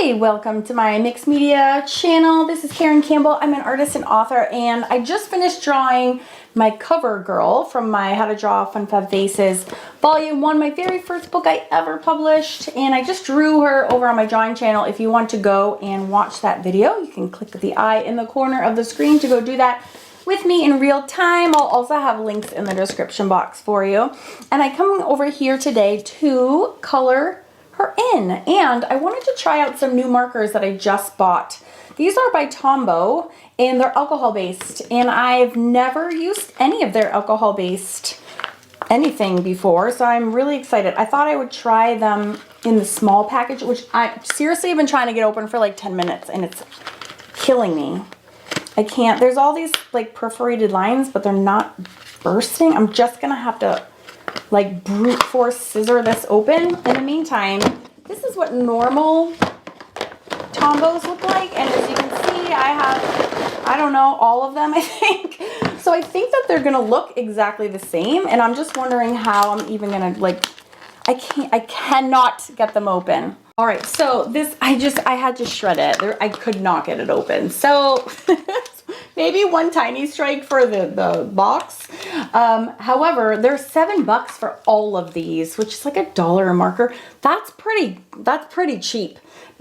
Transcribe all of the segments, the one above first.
Hey, welcome to my mixed media channel. This is Karen Campbell. I'm an artist and author, and I just finished drawing my cover girl from my How to Draw Fun Fab Faces Volume 1, my very first book I ever published, and I just drew her over on my drawing channel. If you want to go and watch that video, you can click the eye in the corner of the screen to go do that with me in real time. I'll also have links in the description box for you. And I come over here today to color her in, and I wanted to try out some new markers that I just bought. These are by Tombow, and they're alcohol based, and I've never used any of their alcohol based anything before, so I'm really excited. I thought I would try them in the small package, which I seriously have been trying to get open for like 10 minutes, and it's killing me. I can't. There's all these like perforated lines, but they're not bursting. I'm just gonna have to like brute force scissor this open. In the meantime, this is what normal Tombows look like, and as you can see, I have, I don't know, all of them, I think. So I think that they're gonna look exactly the same, and I'm just wondering how I'm even gonna like, I cannot get them open. All right, so this, I had to shred it. I could not get it open. So maybe one tiny strike for the box. However, they're $7 for all of these, which is like $1 a marker. That's pretty cheap.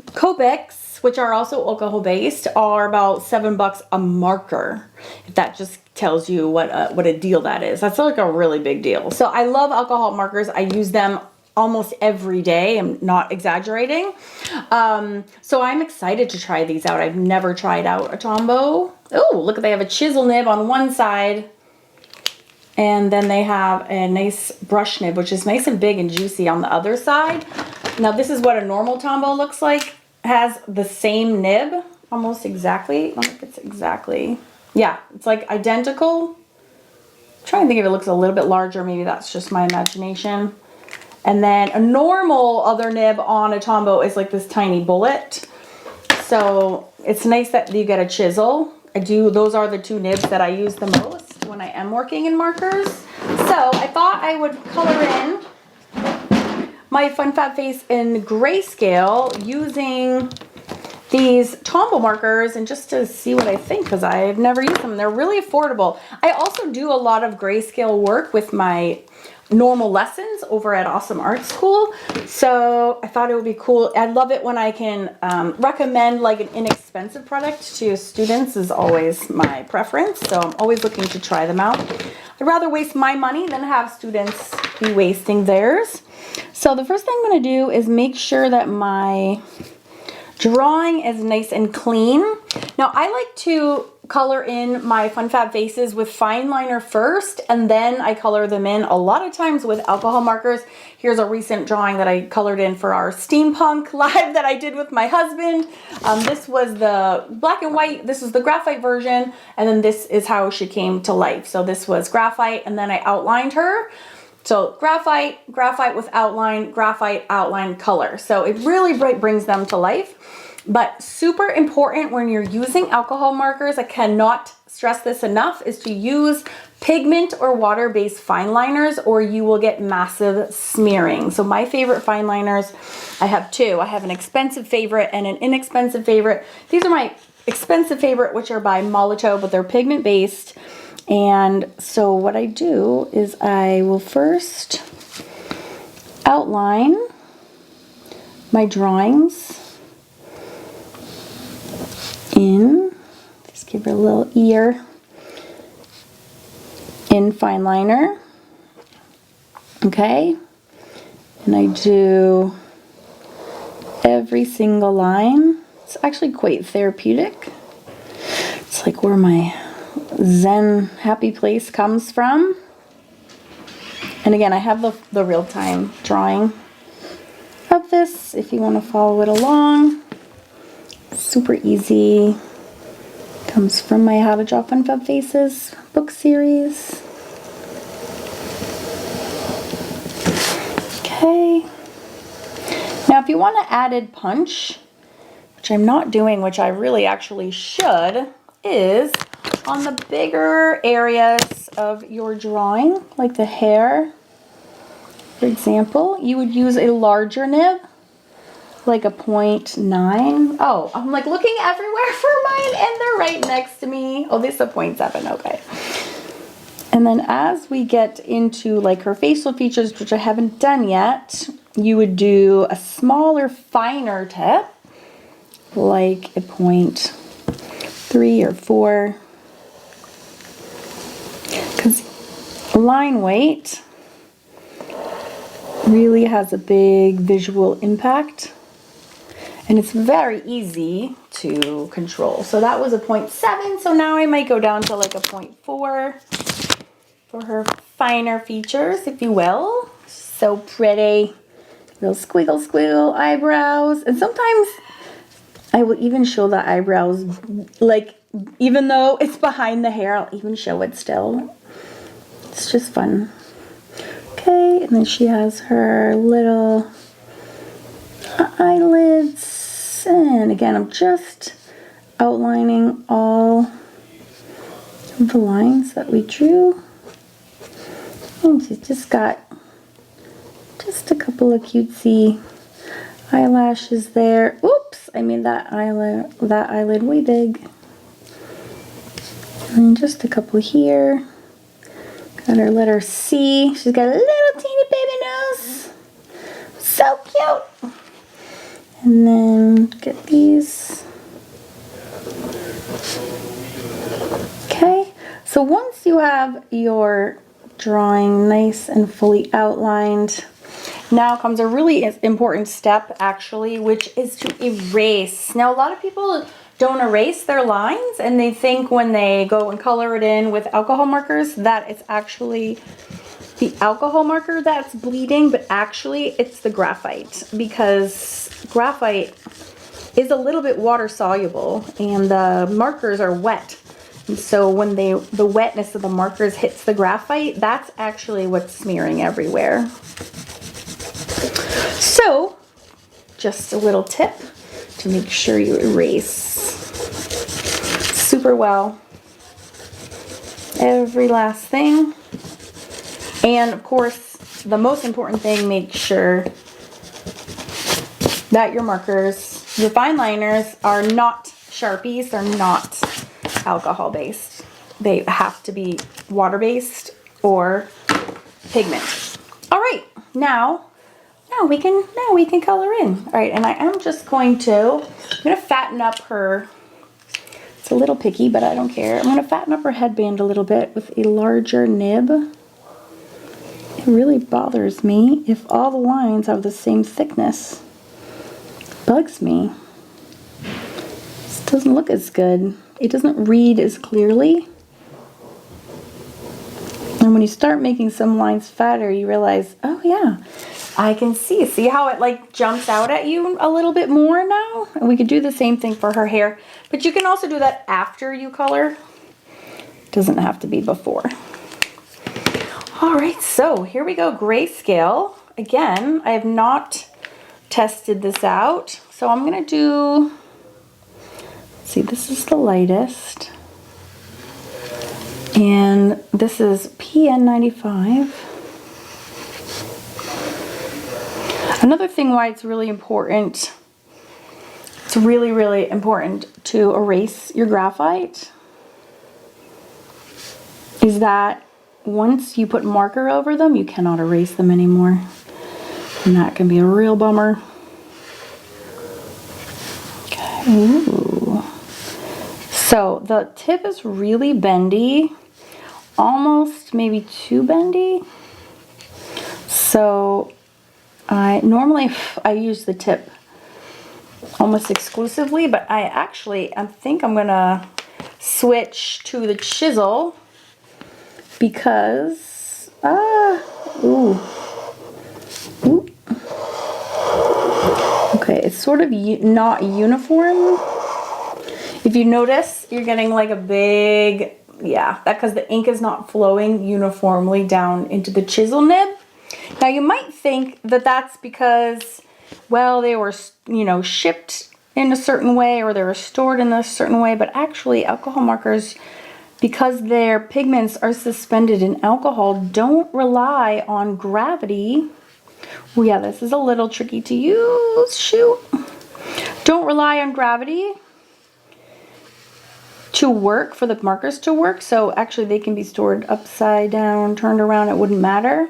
Copics, which are also alcohol based, are about $7 a marker. If that just tells you what a deal that is. That's like a really big deal. So I love alcohol markers. I use them almost every day. I'm not exaggerating. So I'm excited to try these out. I've never tried out a Tombow. Oh, look, they have a chisel nib on one side, and then they have a nice brush nib, which is nice and big and juicy on the other side. Now this is what a normal Tombow looks like. It has the same nib, almost exactly. I don't know if it's exactly, yeah, it's like identical. I'm trying to think if it looks a little bit larger. Maybe that's just my imagination. And then a normal other nib on a Tombow is like this tiny bullet. So it's nice that you get a chisel. Those are the two nibs that I use the most when I am working in markers. So I thought I would color in my Fun Fab Face in grayscale using these Tombow markers, and just to see what I think, because I've never used them. They're really affordable. I also do a lot of grayscale work with my normal lessons over at Awesome Art School, so I thought it would be cool. I love it when I can recommend like an inexpensive product to students, is always my preference, so I'm always looking to try them out. I'd rather waste my money than have students be wasting theirs. So the first thing I'm going to do is make sure that my drawing is nice and clean. Now I like to color in my Fun Fab Faces with fine liner first, and then I color them in a lot of times with alcohol markers. Here's a recent drawing that I colored in for our steampunk live that I did with my husband. This was the black and white, this is the graphite version, and then this is how she came to life. So this was graphite, and then I outlined her. So graphite, graphite with outline, graphite, outline, color. So it really brings them to life. But super important when you're using alcohol markers, I cannot stress this enough, is to use pigment or water-based fine liners, or you will get massive smearing. So my favorite fine liners, I have two. I have an expensive favorite and an inexpensive favorite. These are my expensive favorite, which are by Molito, but they're pigment-based. And so what I do is I will first outline my drawings in, just give her a little ear, in fine liner, okay? And I do every single line. It's actually quite therapeutic. It's like where my Zen happy place comes from. And again, I have the real-time drawing of this if you want to follow it along. Super easy. Comes from my How to Draw Fun Fab Faces book series. Okay. Now if you want an added punch, which I'm not doing, which I really actually should, is on the bigger areas of your drawing, like the hair, for example, you would use a larger nib like a 0.9. Oh, I'm like looking everywhere for mine and they're right next to me. Oh, this is a 0.7, okay. And then as we get into like her facial features, which I haven't done yet, you would do a smaller, finer tip, like a 0.3 or 4. Because line weight really has a big visual impact. And it's very easy to control. So that was a 0.7. So now I might go down to like a 0.4 for her finer features, if you will. So pretty. Little squiggle squiggle eyebrows. And sometimes I will even show the eyebrows, like even though it's behind the hair, I'll even show it still. It's just fun. Okay, and then she has her little eyelids. And again, I'm just outlining all of the lines that we drew. And she's just got just a couple of cutesy eyelashes there. Oops, I made that eyelid way big. And just a couple here. Got her letter C. She's got a little teeny baby nose. So cute. And then get these. Okay, so once you have your drawing nice and fully outlined, now comes a really important step actually, which is to erase. Now a lot of people don't erase their lines and they think when they go and color it in with alcohol markers that it's actually the alcohol marker that's bleeding, but actually it's the graphite, because graphite is a little bit water soluble and the markers are wet. And so when the wetness of the markers hits the graphite, that's actually what's smearing everywhere. So just a little tip to make sure you erase super well every last thing. And of course, the most important thing, make sure that your markers, your fine liners, are not Sharpies. They're not alcohol based. They have to be water based or pigment. All right, now we can color in. All right, and I am just I'm gonna fatten up her. It's a little picky, but I don't care. I'm gonna fatten up her headband a little bit with a larger nib. It really bothers me if all the lines have the same thickness. Bugs me. This doesn't look as good. It doesn't read as clearly. And when you start making some lines fatter, you realize, oh yeah, I can see. See how it like jumps out at you a little bit more now? And we could do the same thing for her hair, but you can also do that after you color. It doesn't have to be before. All right, so here we go, grayscale. Again, I have not tested this out. So I'm gonna do, let's see, this is the lightest. And this is PN95. Another thing why it's really important, it's really, really important to erase your graphite, is that once you put marker over them, you cannot erase them anymore. And that can be a real bummer. Okay. Ooh. So the tip is really bendy, almost maybe too bendy. So I use the tip almost exclusively, but I think I'm gonna switch to the chisel because okay, it's sort of not uniform. If you notice, you're getting like a big, yeah, that because the ink is not flowing uniformly down into the chisel nib. Now you might think that that's because, well, they were, you know, shipped in a certain way or they were stored in a certain way, but actually alcohol markers, because their pigments are suspended in alcohol, don't rely on gravity Oh yeah, this is a little tricky to use. Shoot. Don't rely on gravity to work, for the markers to work. So actually they can be stored upside down, turned around, it wouldn't matter.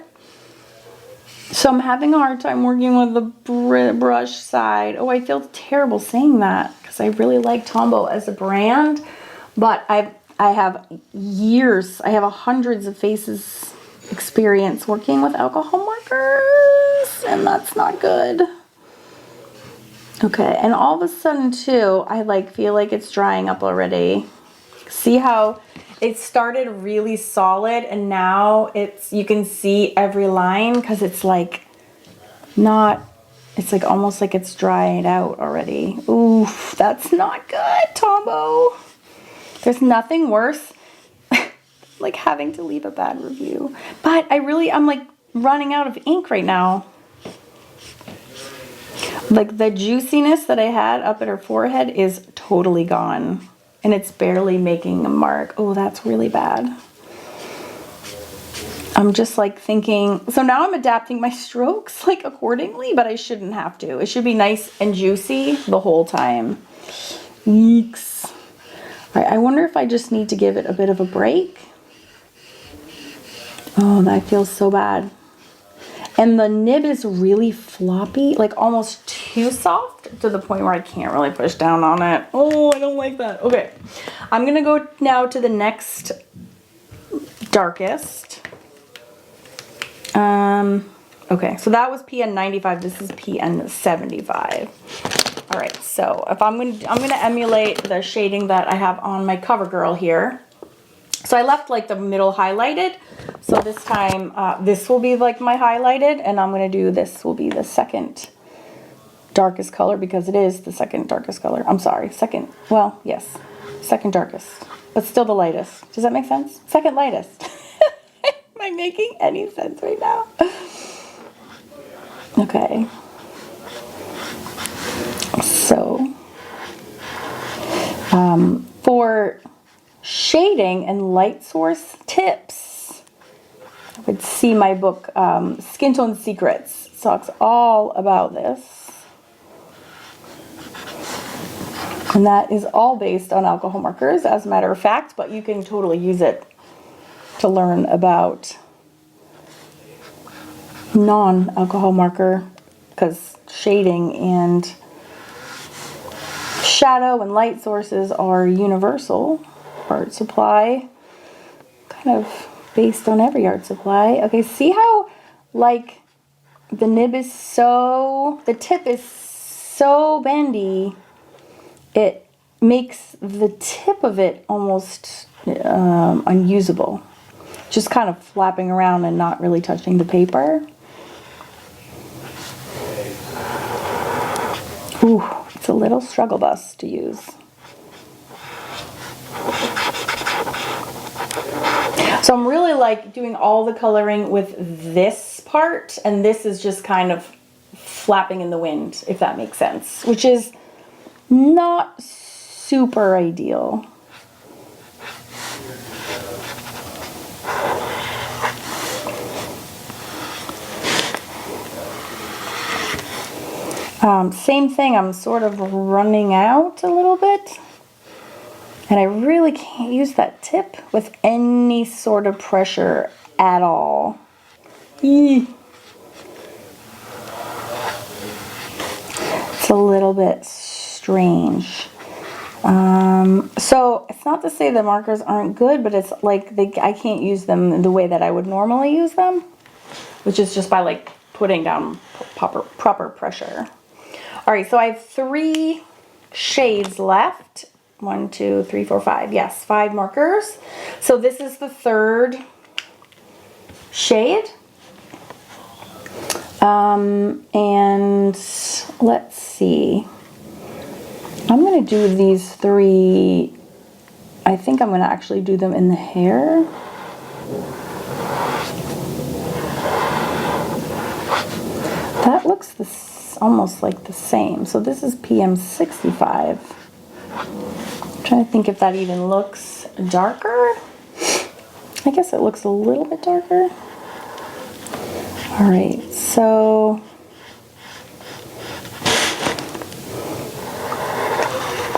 So I'm having a hard time working with the brush side. Oh, I feel terrible saying that because I really like Tombow as a brand, but I have years, I have hundreds of faces experience working with alcohol markers, and that's not good. Okay, and all of a sudden too, I like feel like it's drying up already. See how it started really solid and now it's, you can see every line because it's like not, it's like almost like it's dried out already. Oof, that's not good, Tombow. There's nothing worse like having to leave a bad review. But I'm like running out of ink right now. Like the juiciness that I had up at her forehead is totally gone. And it's barely making a mark. Oh, that's really bad. I'm just like thinking, so now I'm adapting my strokes like accordingly, but I shouldn't have to. It should be nice and juicy the whole time. Yeeks. All right, I wonder if I just need to give it a bit of a break. Oh, that feels so bad. And the nib is really floppy, like almost too soft to the point where I can't really push down on it. Oh, I don't like that. Okay, I'm gonna go now to the next darkest. Okay, so that was PN 95. This is PN 75. All right, so if I'm gonna emulate the shading that I have on my CoverGirl here. So I left like the middle highlighted. So this time, this will be like my highlighted, and I'm gonna do, this will be the second darkest color because it is the second darkest color. I'm sorry, second, well, yes, second darkest, but still the lightest. Does that make sense? Second lightest. Am I making any sense right now? Okay. So, for shading and light source tips, I would see my book, Skin Tone Secrets. It talks all about this. And that is all based on alcohol markers, as a matter of fact, but you can totally use it to learn about non-alcohol marker, because shading and shadow and light sources are universal. Art supply, kind of based on every art supply. Okay, see how like the nib is so, the tip is so bendy, it makes the tip of it almost unusable. Just kind of flapping around and not really touching the paper. Ooh, it's a little struggle bus to use. So I'm really like doing all the coloring with this part, and this is just kind of flapping in the wind, if that makes sense, which is not super ideal. Same thing, I'm sort of running out a little bit. And I really can't use that tip with any sort of pressure at all. Eee. It's a little bit strange. So it's not to say the markers aren't good, but it's like I can't use them the way that I would normally use them, which is just by like putting down proper pressure. All right, so I have 3 shades left. 1, 2, 3, 4, 5. Yes, 5 markers. So this is the 3rd shade. And let's see. I'm going to do these 3. I think I'm going to actually do them in the hair. That looks almost like the same. So this is PM 65. I'm trying to think if that even looks darker. I guess it looks a little bit darker. All right, so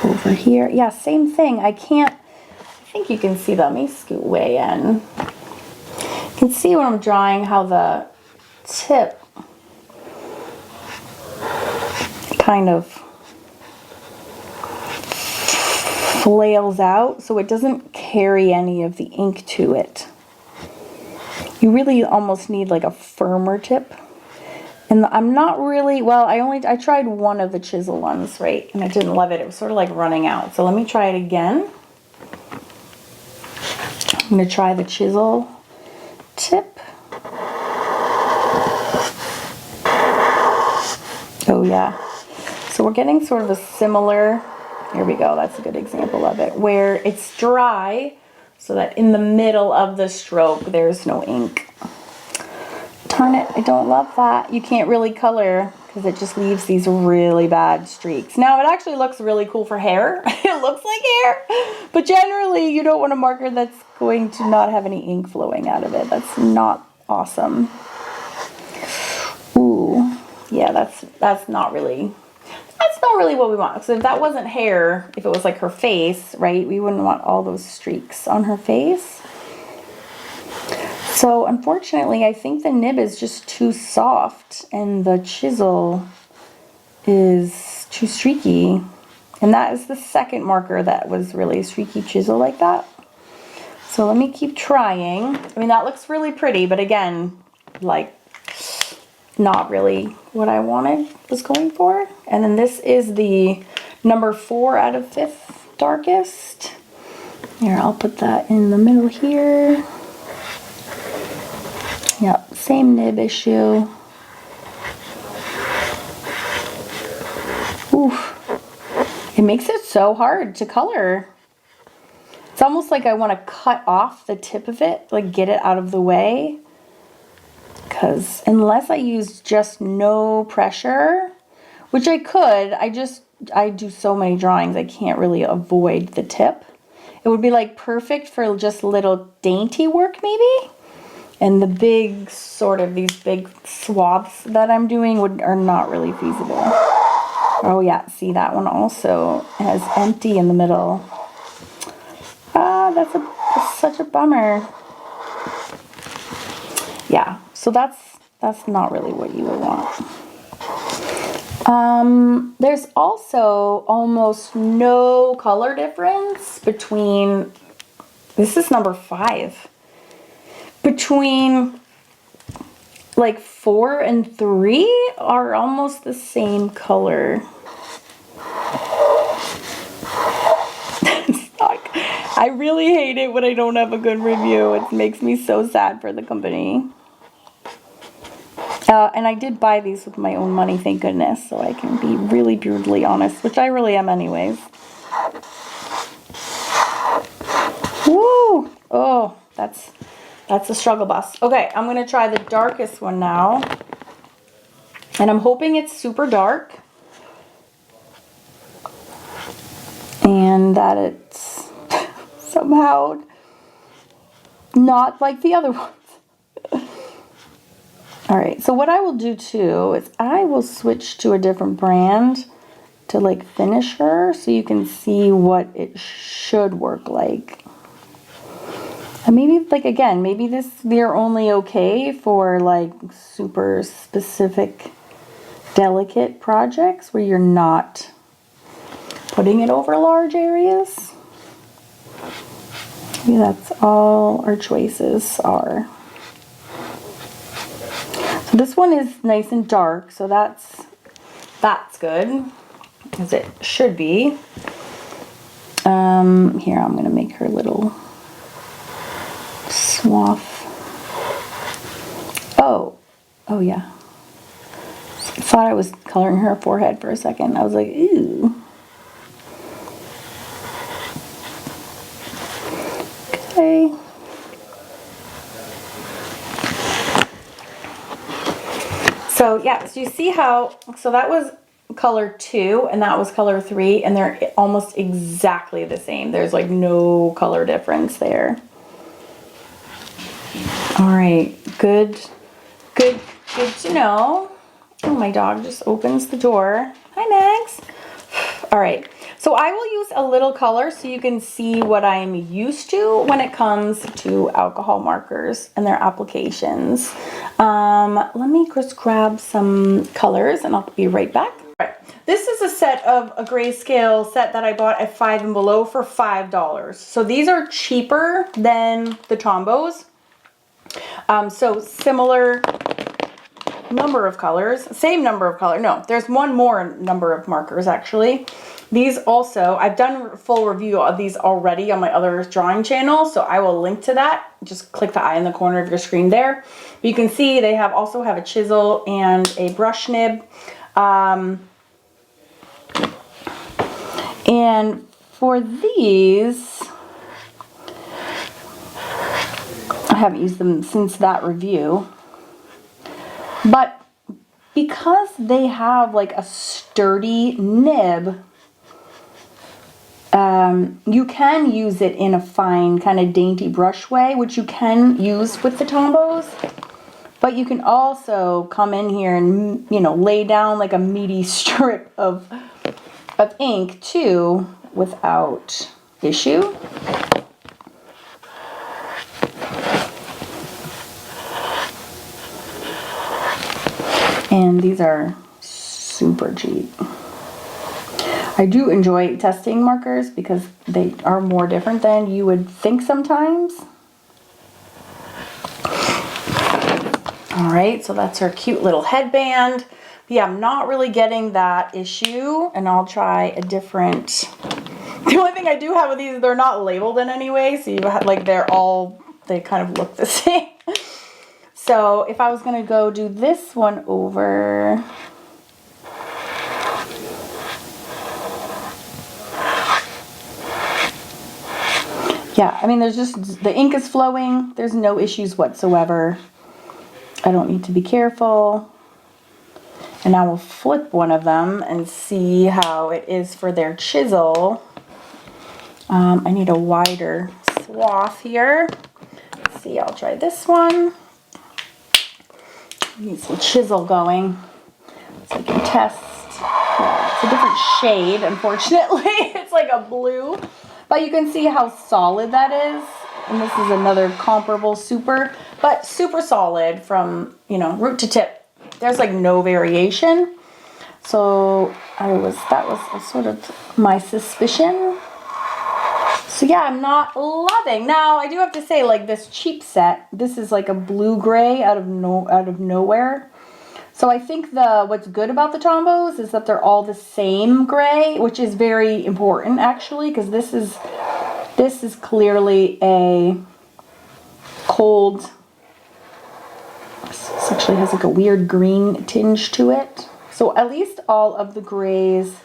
over here, yeah, same thing. I think you can see that. Let me scoot way in. You can see when I'm drawing how the tip kind of flails out, so it doesn't carry any of the ink to it. You really almost need like a firmer tip. And I'm not really, well, I tried one of the chisel ones, right? And I didn't love it. It was sort of like running out. So let me try it again. I'm going to try the chisel tip. Oh yeah. So we're getting sort of a similar, here we go, that's a good example of it, where it's dry so that in the middle of the stroke there's no ink. Darn it, I don't love that. You can't really color because it just leaves these really bad streaks. Now it actually looks really cool for hair. It looks like hair, but generally you don't want a marker that's going to not have any ink flowing out of it. That's not awesome. Ooh, yeah, that's not really what we want. So if that wasn't hair, if it was like her face, right, we wouldn't want all those streaks on her face. So unfortunately, I think the nib is just too soft and the chisel is too streaky. And that is the second marker that was really a streaky chisel like that. So let me keep trying. I mean, that looks really pretty, but again, like not really what I was going for. And then this is the number 4 out of 5th darkest. Here, I'll put that in the middle here. Yep, same nib issue. Oof. It makes it so hard to color. It's almost like I want to cut off the tip of it, like get it out of the way. Because unless I use just no pressure, which I could, I do so many drawings, I can't really avoid the tip. It would be like perfect for just little dainty work maybe. And the big sort of these big swaths that I'm doing are not really feasible. Oh yeah, see that one also has empty in the middle. Ah, that's such a bummer. Yeah, so that's not really what you would want. There's also almost no color difference between, this is number 5. Between like 4 and 3 are almost the same color. I really hate it when I don't have a good review. It makes me so sad for the company. And I did buy these with my own money, thank goodness, so I can be really brutally honest, which I really am anyways. Woo! Oh, that's a struggle bus. Okay, I'm going to try the darkest one now. And I'm hoping it's super dark. And that it's somehow not like the other ones. Alright, so what I will do too is I will switch to a different brand to like finish her so you can see what it should work like. And maybe, like, again, maybe they're only okay for like super specific, delicate projects where you're not putting it over large areas. Maybe that's all our choices are. So this one is nice and dark, so that's good, as it should be. Here, I'm gonna make her little swath. Oh yeah. I thought I was coloring her forehead for a second. I was like, ew. Okay. So yeah, so you see how, so that was color 2 and that was color 3, and they're almost exactly the same. There's like no color difference there. All right, good Good to know. Oh, my dog just opens the door. Hi, Max. All right, so I will use a little color so you can see what I'm used to when it comes to alcohol markers and their applications. Let me just grab some colors and I'll be right back. All right, this is a set of a grayscale set that I bought at Five and Below for $5. So these are cheaper than the Tombows. So similar number of colors, same number of color. No, there's one more number of markers actually. These also, I've done a full review of these already on my other drawing channel, so I will link to that. Just click the eye in the corner of your screen there. But you can see they also have a chisel and a brush nib. And for these, I haven't used them since that review. But because they have like a sturdy nib, you can use it in a fine kind of dainty brush way, which you can use with the Tombows. But you can also come in here and, you know, lay down like a meaty strip of ink too without issue. And these are super cheap. I do enjoy testing markers because they are more different than you would think sometimes. All right, so that's her cute little headband. But yeah, I'm not really getting that issue, and I'll try a different. The only thing I do have with these is they're not labeled in any way, so you have, like, they kind of look the same. So if I was gonna go do this one over, yeah, I mean, there's just, the ink is flowing. There's no issues whatsoever. I don't need to be careful. And I will flip one of them and see how it is for their chisel. I need a wider swath here. Let's see, I'll try this one. Need some chisel going so I can test. Yeah, it's a different shade, unfortunately. It's like a blue, but you can see how solid that is. And this is another comparable super, but super solid from, you know, root to tip. There's like no variation. So that was sort of my suspicion. So yeah, I'm not loving. Now I do have to say, like, this cheap set, this is like a blue gray out of nowhere. So I think what's good about the Tombows is that they're all the same gray, which is very important actually, because this is clearly a cold. This actually has like a weird green tinge to it. So at least all of the grays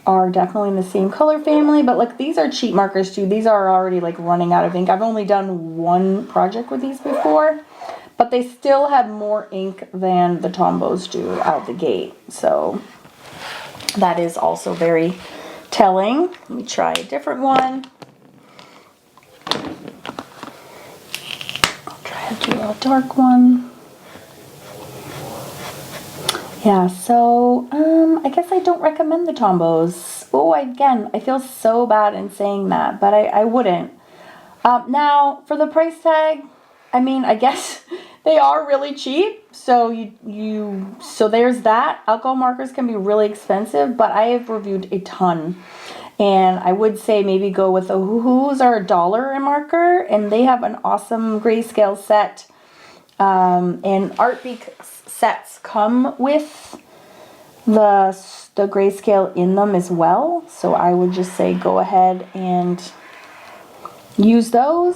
are definitely in the same color family, but like, these are cheap markers too. These are already like running out of ink. I've only done one project with these before, but they still had more ink than the Tombows do out the gate. So that is also very telling. Let me try a different one. I'll try to do a dark one. Yeah, so I guess I don't recommend the Tombows. Oh, again, I feel so bad in saying that, but I wouldn't. Now, for the price tag, I mean, I guess they are really cheap. So so there's that. Alcohol markers can be really expensive, but I have reviewed a ton. And I would say maybe go with the Hoohoo's are $1 a marker, and they have an awesome grayscale set. And Artbeak sets come with the grayscale in them as well. So I would just say go ahead and use those.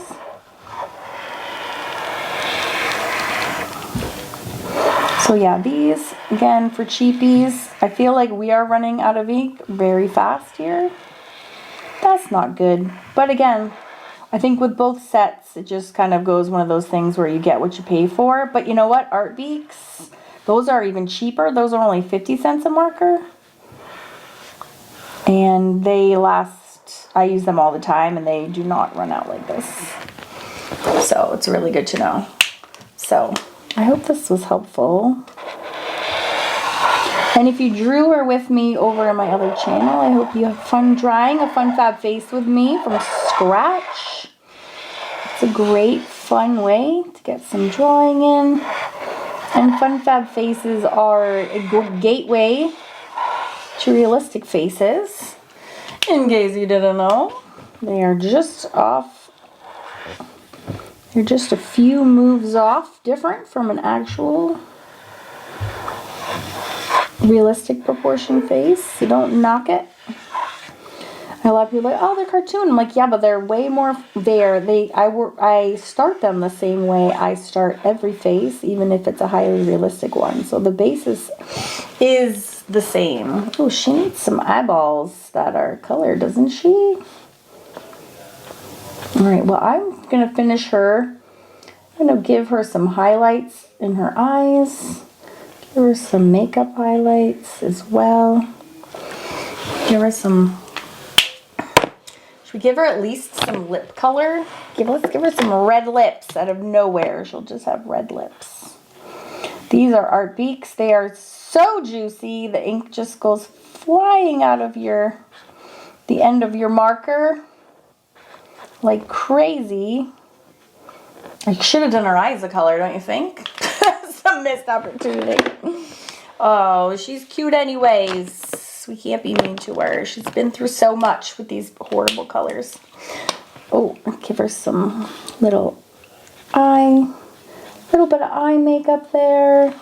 So yeah, these, again, for cheapies, I feel like we are running out of ink very fast here. That's not good. But again, I think with both sets, it just kind of goes one of those things where you get what you pay for. But you know what? Artbeaks, those are even cheaper. Those are only 50 cents a marker. And they last, I use them all the time, and they do not run out like this. So it's really good to know. So I hope this was helpful. And if you drew her with me over in my other channel, I hope you have fun drawing a fun fab face with me from scratch. It's a great fun way to get some drawing in. And fun fab faces are a good gateway to realistic faces. In case you didn't know, they are just off. They're just a few moves off different from an actual realistic proportion face. So don't knock it. A lot of people are like, oh, they're cartoon. I'm like, yeah, but they're way more there. I start them the same way I start every face, even if it's a highly realistic one. So the basis is the same. Oh, she needs some eyeballs that are colored, doesn't she? All right, well, I'm going to finish her. I'm going to give her some highlights in her eyes. Give her some makeup highlights as well. Give her some... Should we give her at least some lip color? Let's give her some red lips out of nowhere. She'll just have red lips. These are Art Beaks. They are so juicy. The ink just goes flying out of the end of your marker like crazy. I should have done her eyes a color, don't you think? Some missed opportunity. Oh, she's cute anyways. We can't be mean to her. She's been through so much with these horrible colors. Oh, give her some little bit of eye makeup there.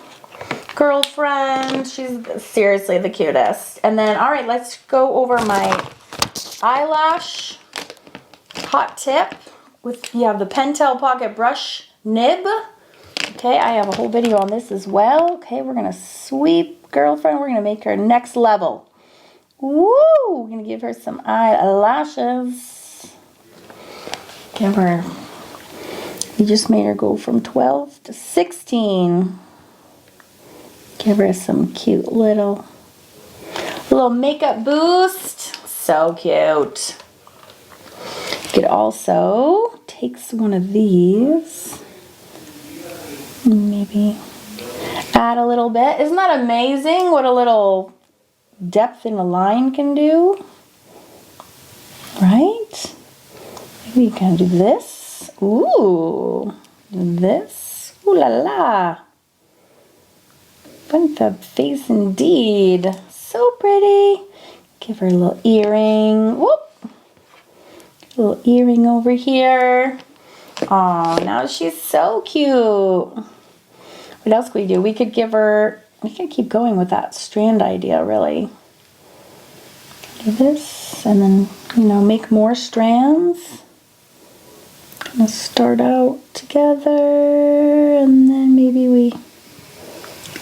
Girlfriend, she's seriously the cutest. And then, all right, let's go over my eyelash hot tip with, you have the Pentel Pocket Brush Nib. Okay, I have a whole video on this as well. Okay, we're gonna sweep girlfriend. We're gonna make her next level. Woo! We're gonna give her some eyelashes. Give her, we just made her go from 12 to 16. Give her some cute little makeup boost. So cute. You could also take one of these, maybe add a little bit. Isn't that amazing what a little depth in a line can do? Right? Maybe you can do this. Ooh, do this. Ooh la la. Fun fab face indeed. So pretty. Give her a little earring. Whoop. A little earring over here. Oh, now she's so cute. What else could we do? We could give her, we could keep going with that strand idea, really. Do this, and then, you know, make more strands. Gonna start out together, and then maybe we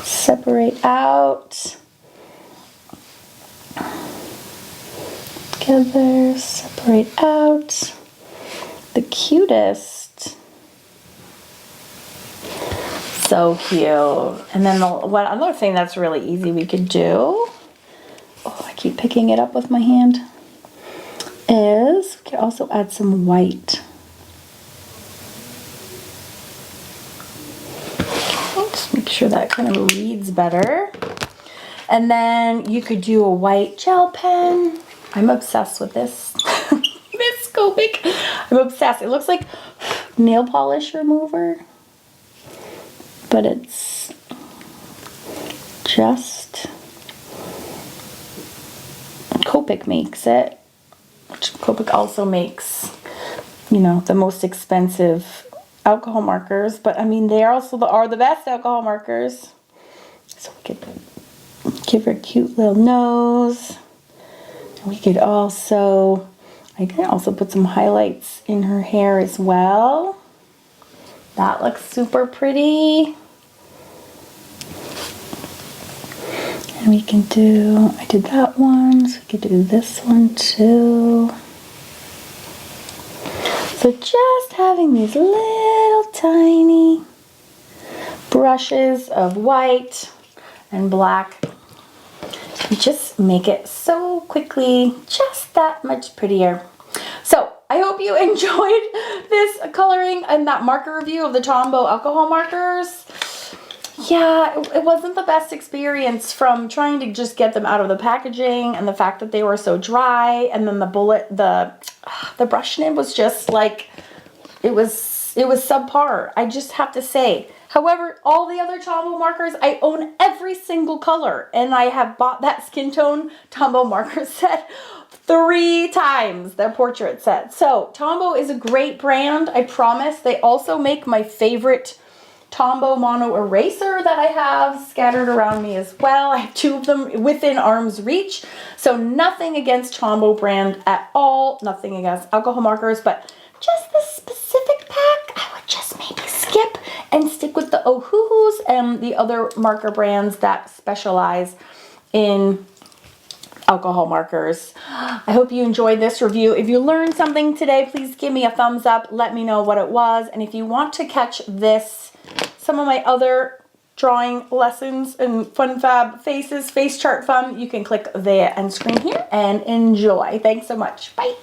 separate out. Together, separate out. The cutest. So cute. And then one other thing that's really easy we could do, oh, I keep picking it up with my hand, is we could also add some white. Okay, just make sure that kind of reads better. And then you could do a white gel pen. I'm obsessed with this. This Copic. I'm obsessed. It looks like nail polish remover, but it's just Copic makes it. Copic also makes, you know, the most expensive alcohol markers, but I mean they also are the best alcohol markers. So we could give her a cute little nose. We could also, I can also put some highlights in her hair as well. That looks super pretty. And we can do, I did that one, so we could do this one too. So just having these little tiny brushes of white and black, you just make it so quickly, just that much prettier. So I hope you enjoyed this coloring and that marker review of the Tombow alcohol markers. Yeah, it wasn't the best experience from trying to just get them out of the packaging, and the fact that they were so dry, and then the brush nib was just like, it was subpar, I just have to say. However, all the other Tombow markers, I own every single color, and I have bought that skin tone Tombow marker set 3 times, their portrait set. So Tombow is a great brand, I promise. They also make my favorite Tombow mono eraser that I have scattered around me as well. I have 2 of them within arm's reach. So nothing against Tombow brand at all, nothing against alcohol markers, but just this specific pack, I would just maybe skip and stick with the Ohuhus and the other marker brands that specialize in alcohol markers. I hope you enjoyed this review. If you learned something today, please give me a thumbs up. Let me know what it was. And if you want to catch some of my other drawing lessons and fun fab faces, face chart fun, you can click the end screen here and enjoy. Thanks so much. Bye.